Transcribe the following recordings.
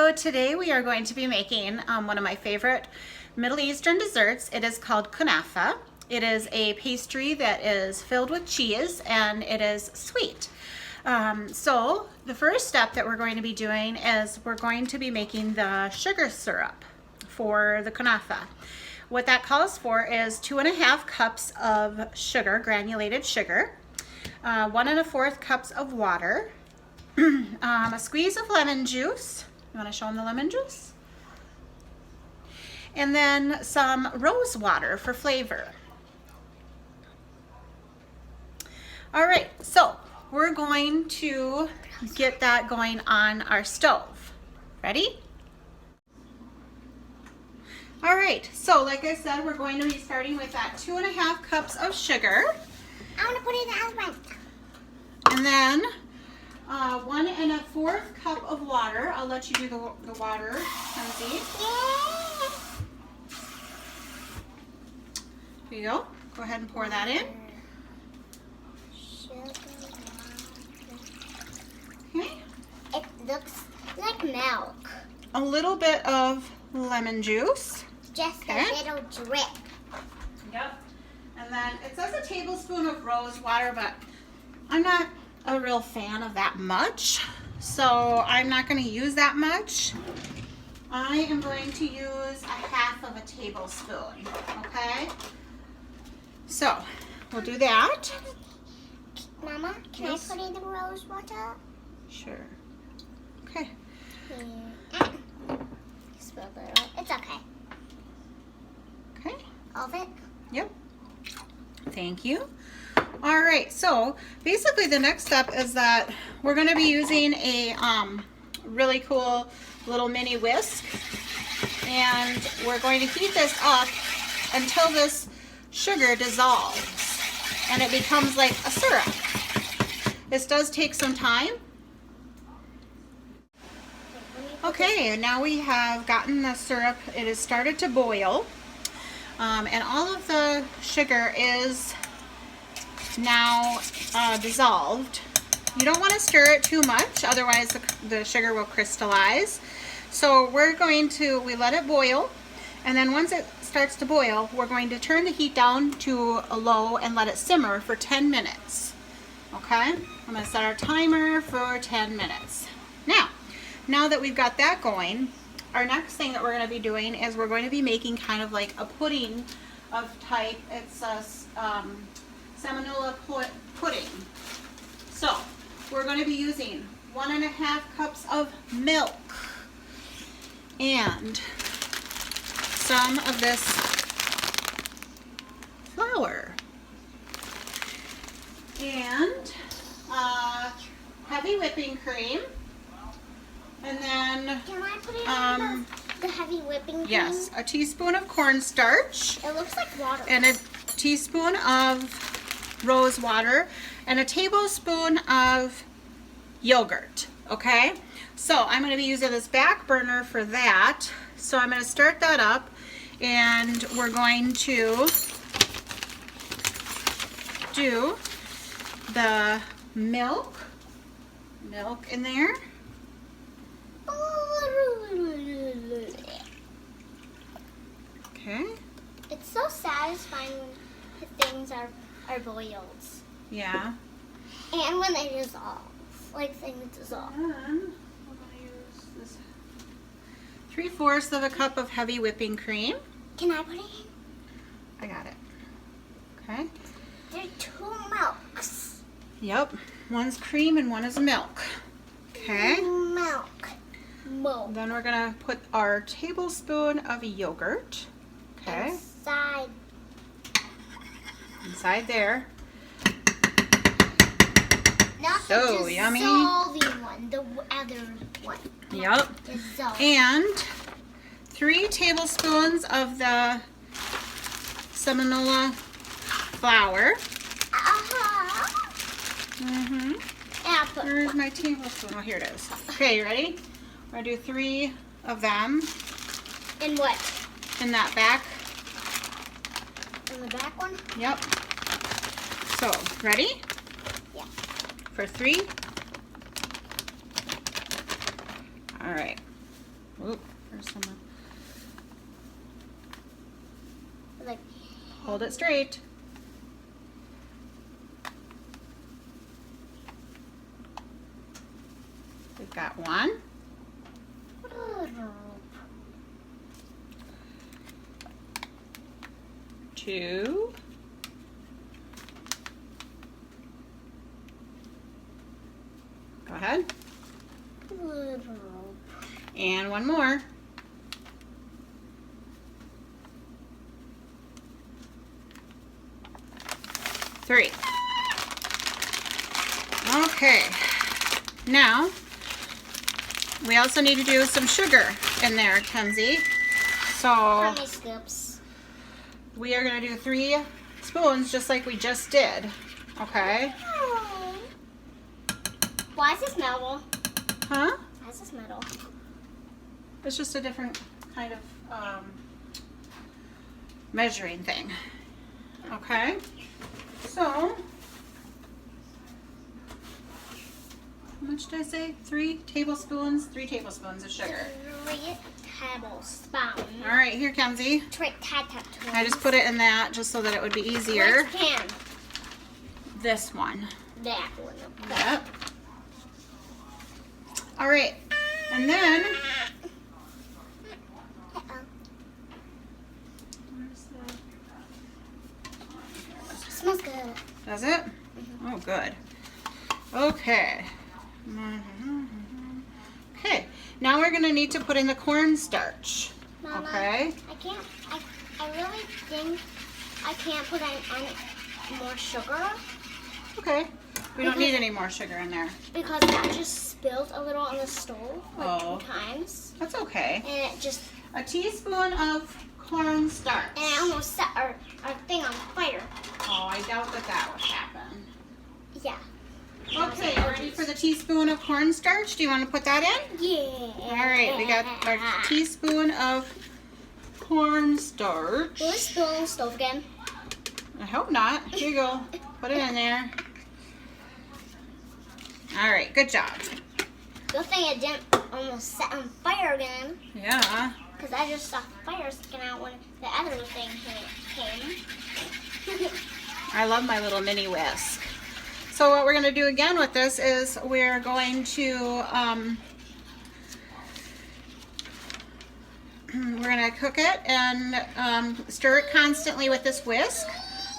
So today we are going to be making one of my favorite Middle Eastern desserts. It is called Kunafa. It is a pastry that is filled with cheese and it is sweet. So the first step that we're going to be doing is we're going to be making the sugar syrup for the Kunafa. What that calls for is 2.5 cups of sugar, granulated sugar, 1 1/4 cups of water, a squeeze of lemon juice. You want to show them the lemon juice? And then some rose water for flavor. All right, so we're going to get that going on our stove. Ready? All right, so like I said, we're going to be starting with that 2.5 cups of sugar. I want to put it in the oven. And then 1 1/4 cup of water. I'll let you do the water, Kenzie. Yeah. Here you go. Go ahead and pour that in. Okay. It looks like milk. A little bit of lemon juice. Just Okay. a little drip. Yep. And then it says a tablespoon of rose water, but I'm not a real fan of that much, so I'm not going to use that much. I am going to use 1/2 of a tablespoon, okay? So we'll do that. Mama, can Yes. I put in the rose water? Sure. Okay. Yeah. Spill it all. It's okay. Okay. All of it? Yep. Thank you. All right, so basically the next step is that we're going to be using a really cool little mini whisk, and we're going to heat this up until this sugar dissolves and it becomes like a syrup. This does take some time. Okay, and now we have gotten the syrup. It has started to boil, and all of the sugar is now dissolved. You don't want to stir it too much, otherwise the sugar will crystallize. So we let it boil, and then once it starts to boil, we're going to turn the heat down to a low and let it simmer for 10 minutes. Okay, I'm going to set our timer for 10 minutes. Now that we've got that going, our next thing that we're going to be doing is we're going to be making kind of like a pudding of type. It's a semolina pudding. So we're going to be using 1 1/2 cups of milk and some of this flour and heavy whipping cream, and then Can I put it in the heavy whipping cream? yes, a teaspoon of cornstarch It looks like water. and a teaspoon of rose water and a tablespoon of yogurt. Okay, so I'm going to be using this back burner for that. So I'm going to start that up, and we're going to do the milk in there. Okay. It's so satisfying when things are boiled. Yeah. And when they dissolve. Like things dissolve. And we're going to use this 3/4 of a cup of heavy whipping cream. Can I put it in? I got it. Okay. There are 2 milks. Yep. One's cream and one is milk. Okay. Milk. Then we're going to put our tablespoon of yogurt. Okay. Inside there. Not So the yummy. dissolving one, the other one. Yep. Dissolving. And 3 tablespoons of the semolina flour. And I'll put Where's one. my tablespoon? Oh, here it is. Okay, you ready? We're going to do 3 of them And what? in that back. In the back one? Yep. So, ready? Yeah. For 3. All right. Hold it straight. We've got 1. 2. Go ahead. And 1 more. Three. Okay. Now, we also need to do some sugar in there, Kenzie. So, How many scoops? we are going to do 3 spoons just like we just did. Okay? Why is this metal? Huh? Why is this metal? It's just a different kind of measuring thing. Okay? So, how much did I say? 3 tablespoons? 3 tablespoons of sugar. 3 tablespoons. All right, here, Kenzie. I just put it in that just so that it would be easier. Which can? This one. That one. Okay. Yep. All right, and then Smells good. does it? Oh, good. Okay. Okay. Now we're gonna need to put in the cornstarch. Mama, Okay. I really think I can't put any more sugar Okay. We don't need any more sugar in there. because I just spilled a little on the stove like Oh. 2 times. That's okay. And it just, A teaspoon of cornstarch. and I almost set our thing on fire. Oh, I doubt that would happen. Yeah. Okay, ready for the teaspoon of cornstarch? Do you want to put that in? Yeah. All right, we got our teaspoon of cornstarch. Will it spill on the stove again? I hope not. Here you go. Put it in there. All right, good job. Good thing it didn't almost set on fire again. Yeah. Because I just saw fire sticking out when the other thing came. I love my little mini whisk. So what we're going to do again with this is we're going to cook it and stir it constantly with this whisk.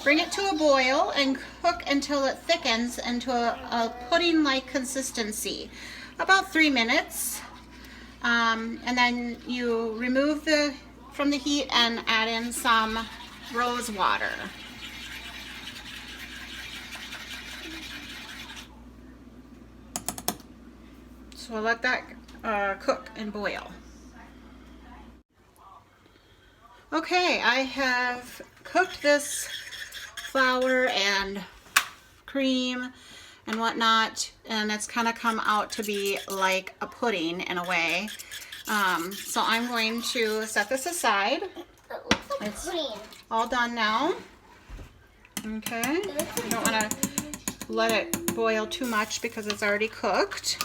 Bring it to a boil and cook until it thickens into a pudding-like consistency. About 3 minutes. And then you remove from the heat and add in some rose water. So I'll let that cook and boil. Okay, I have cooked this flour and cream and whatnot, and it's kind of come out to be like a pudding in a way. So I'm going to set this aside. It looks like It's pudding. all done now. Okay, you don't want to let it boil too much because it's already cooked.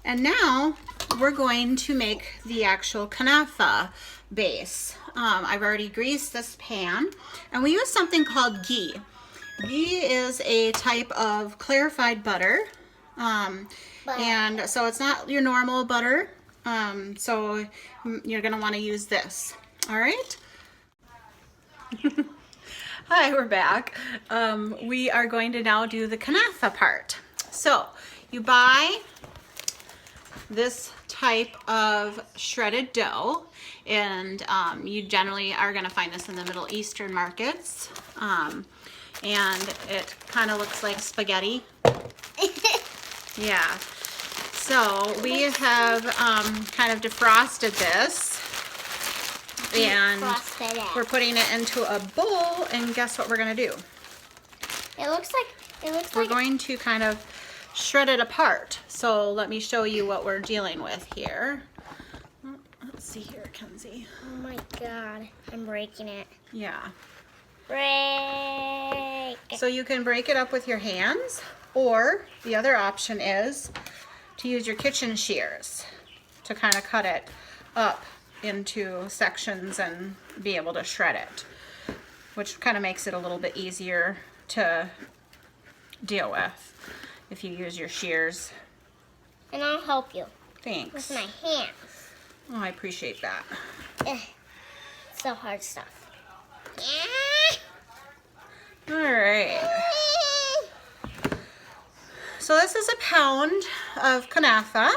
And now we're going to make the actual Kunafa base. I've already greased this pan, and we use something called ghee. Ghee is a type of clarified butter, and so it's not your normal butter, so you're going to want to use this. All right? Hi, we're back. We are going to now do the Kunafa part. So you buy this type of shredded dough, and you generally are going to find this in the Middle Eastern markets, and it kind of looks like spaghetti. Yeah, so we have kind of defrosted this, and we're putting it into a bowl, and guess what we're going to do? We're going to kind of shred it apart. So let me show you what we're dealing with here. Let's see here, Kenzie. Oh my god, I'm breaking it. Yeah. Break. So you can break it up with your hands, or the other option is to use your kitchen shears to kind of cut it up into sections and be able to shred it. which kind of makes it a little bit easier to deal with if you use your shears. And I'll help you Thanks. with my hands. Oh, I appreciate that. So hard stuff. All right. So this is a pound of Kunafa,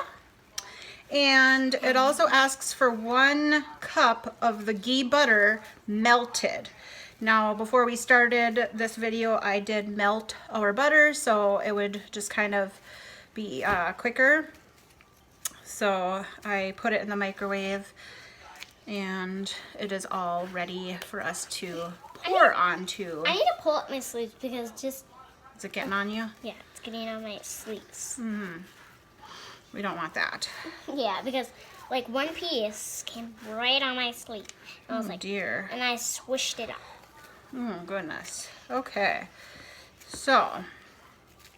and it also asks for 1 cup of the ghee butter melted. Now, before we started this video, I did melt our butter so it would just kind of be quicker. So I put it in the microwave, and it is all ready for us to pour onto. I need to pull up my sleeves because just... Is it getting on you? Yeah, it's getting on my sleeves. We don't want that. Yeah, because like one piece came right on my sleeve. And I was Oh like, dear. and I swished it up. Oh goodness. Okay. So,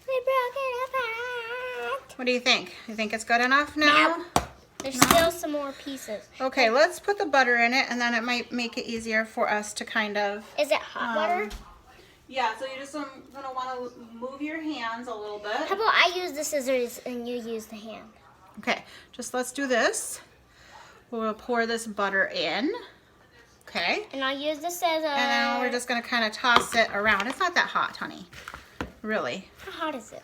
We broke it apart. what do you think? You think it's good enough now? No. There's still some more pieces. Okay, let's put the butter in it, and then it might make it easier for us to kind of... Is it hot butter? Yeah, so you're just going to want to move your hands a little bit. How about I use the scissors and you use the hand? Okay, just let's do this. We'll pour this butter in. Okay. And I'll use the scissors. And then we're just going to kind of toss it around. It's not that hot, honey. Really. How hot is it?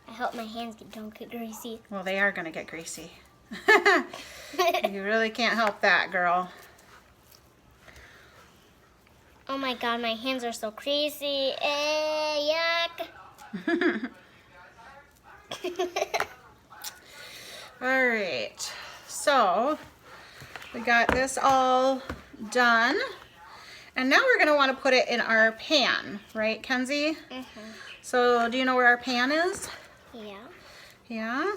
I hope my hands don't get greasy. Well, they are going to get greasy. You really can't help that, girl. Oh my god, my hands are so greasy. Yuck. All right. So, we got this all done. And now we're going to want to put it in our pan, right, Kenzie? So, do you know where our pan is? Yeah. Yeah?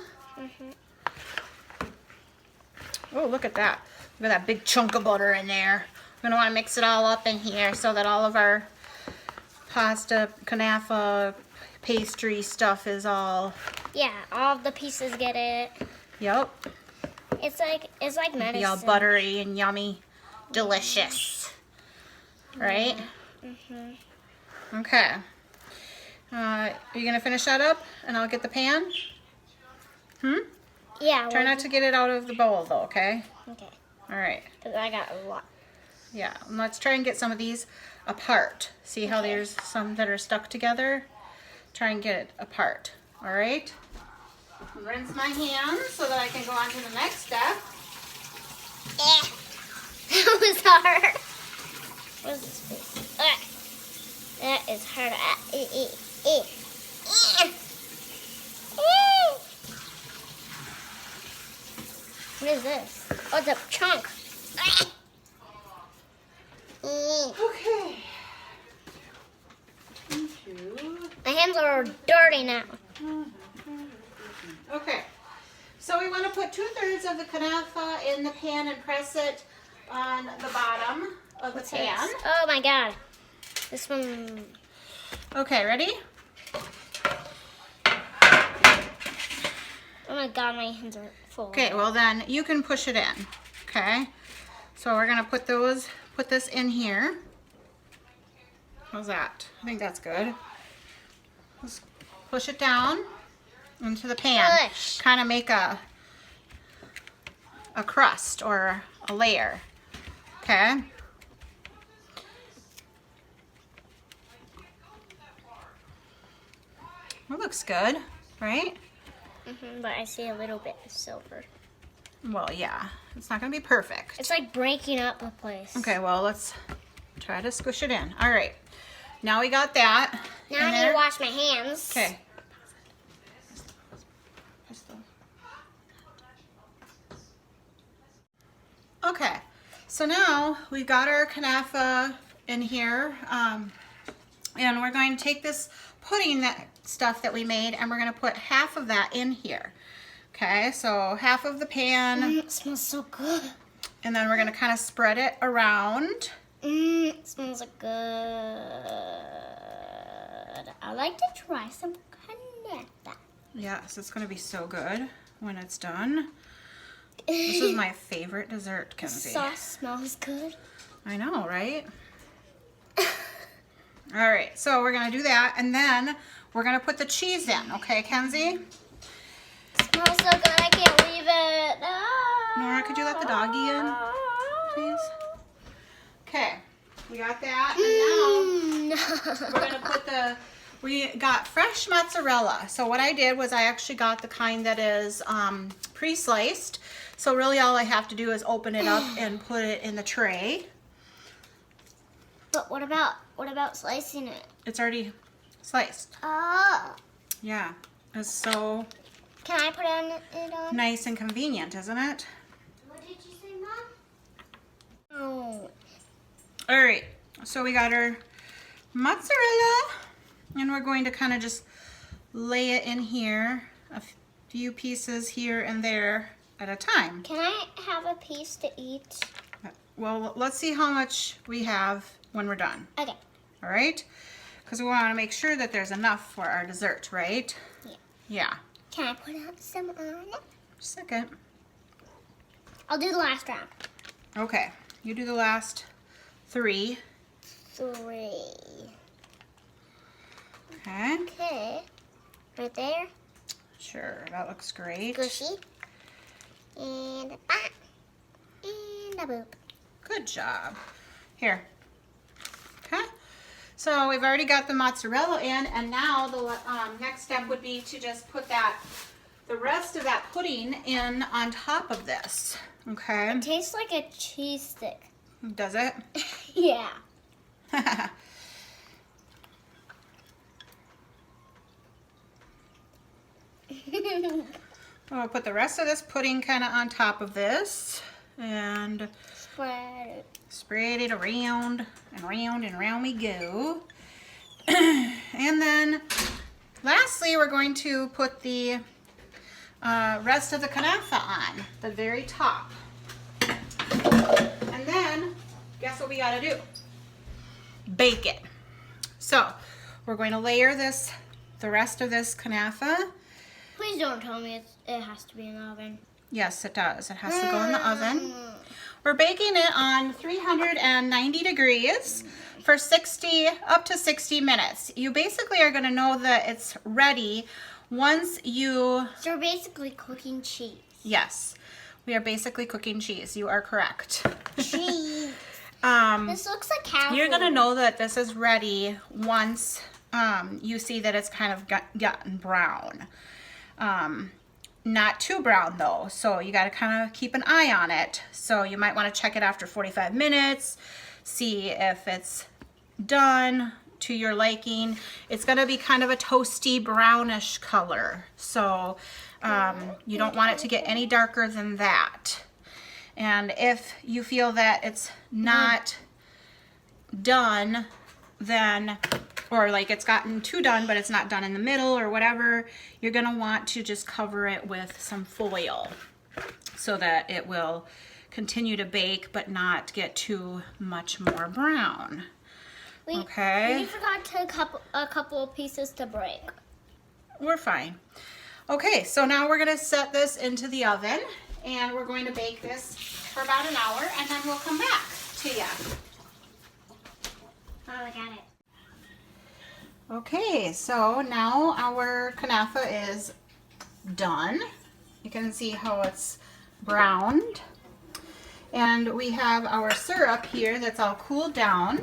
Oh, look at that. Look at that big chunk of butter in there. We're going to want to mix it all up in here so that all of our pasta, Kunafa, pastry stuff is all... Yeah, all of the pieces get it. Yep. It's like medicine. Be all buttery and yummy. Delicious. Right? Okay. Are you going to finish that up and I'll get the pan? Yeah. Try not to get it out of the bowl though, okay? Okay. All right. Because I got a lot. Yeah, and let's try and get some of these apart. See how there's some that are stuck together? Try and get it apart, all right? Rinse my hands so that I can go on to the next step. That was hard. What is this face? That is hard. What is this? Oh, it's a chunk. Okay. My hands are dirty now. Okay, so we want to put 2/3 of the Kunafa in the pan and press it on the bottom of the pan. Oh my god. This one. Okay, ready? Oh my god, my hands are full. Okay, well then you can push it in. Okay, so we're gonna put this in here. How's that? I think that's good. Just push it down into the pan. Push. Kind of make a crust or a layer. Okay. That looks good, right? But I see a little bit of silver. Well, yeah. It's not going to be perfect. It's like breaking up the place. Okay, well, let's try to squish it in. All right. Now we got that. Now in I need there. to wash my hands. Okay. Okay, so now we've got our Kunafa in here, and we're going to take this pudding stuff that we made, and we're going to put half of that in here. Okay, so half of the pan, It smells so good. and then we're going to kind of spread it around. It smells good. I like to try some Kunafa. Yes, it's going to be so good when it's done. This is my favorite dessert, Kenzie. Sauce smells good. I know, right? All right, so we're gonna do that, and then we're gonna put the cheese in, okay, Kenzie? Smells so good, I can't leave it. Nora, could you let the doggy in, please? Okay, we got that, and now we're gonna put we got fresh mozzarella. So what I did was I actually got the kind that is pre-sliced. So really all I have to do is open it up and put it in the tray. But what about slicing it? It's already sliced. Oh. Yeah, it's so Can I put it on? nice and convenient, isn't it? What did you say, Mom? Oh. All right, so we got our mozzarella, and we're going to kind of just lay it in here, a few pieces here and there at a time. Can I have a piece to eat? Well, let's see how much we have when we're done. Okay. All right? Because we want to make sure that there's enough for our dessert, right? Yeah. Yeah. Can I put out some on it? Second. I'll do the last round. Okay. You do the last 3. 3. Okay. Okay. Right there. Sure. That looks great. Squishy. And a bat. And a boop. Good job. Here. Okay. So we've already got the mozzarella in, and now the next step would be to just put the rest of that pudding in on top of this. Okay. It tastes like a cheese stick. Does it? Yeah. I'll put the rest of this pudding kind of on top of this and Spread it. spread it around and round and round we go. And then lastly, we're going to put the rest of the kunafa on the very top. And then guess what we got to do? Bake it. So we're going to layer the rest of this kunafa. Please don't tell me it has to be in the oven. Yes, it does. It has to go in the oven. We're baking it on 390 degrees for up to 60 minutes. You basically are going to know that it's ready once you... So we're basically cooking cheese. Yes, we are basically cooking cheese. You are correct. Cheese. This looks like cow You're food. going to know that this is ready once you see that it's kind of gotten brown. Not too brown though, so you got to kind of keep an eye on it. So you might want to check it after 45 minutes, see if it's done to your liking. It's going to be kind of a toasty brownish color, so you don't want it to get any darker than that. And if you feel that it's not done, then, or like it's gotten too done but it's not done in the middle or whatever, you're going to want to just cover it with some foil so that it will continue to bake but not get too much more brown. Okay. We forgot to a couple of pieces to break. We're fine. Okay, so now we're going to set this into the oven and we're going to bake this for about an hour and then we'll come back to you. Oh, I got it. Okay, so now our kunafa is done. You can see how it's browned. And we have our syrup here that's all cooled down.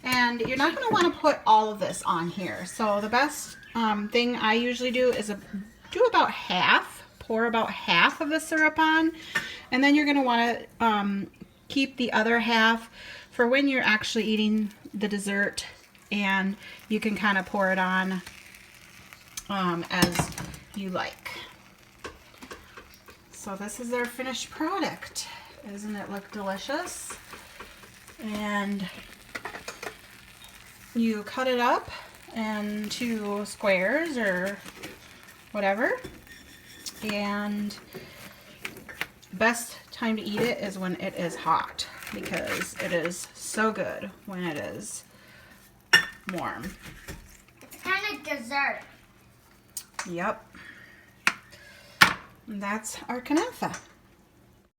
And you're not going to want to put all of this on here. So the best thing I usually do is do about half, pour about half of the syrup on. And then you're going to want to keep the other half for when you're actually eating the dessert, and you can kind of pour it on as you like. So this is our finished product. Doesn't it look delicious? And you cut it up into squares or whatever, and best time to eat it is when it is hot, because it is so good when it is warm. It's kind of dessert. Yep. And that's our kunafa.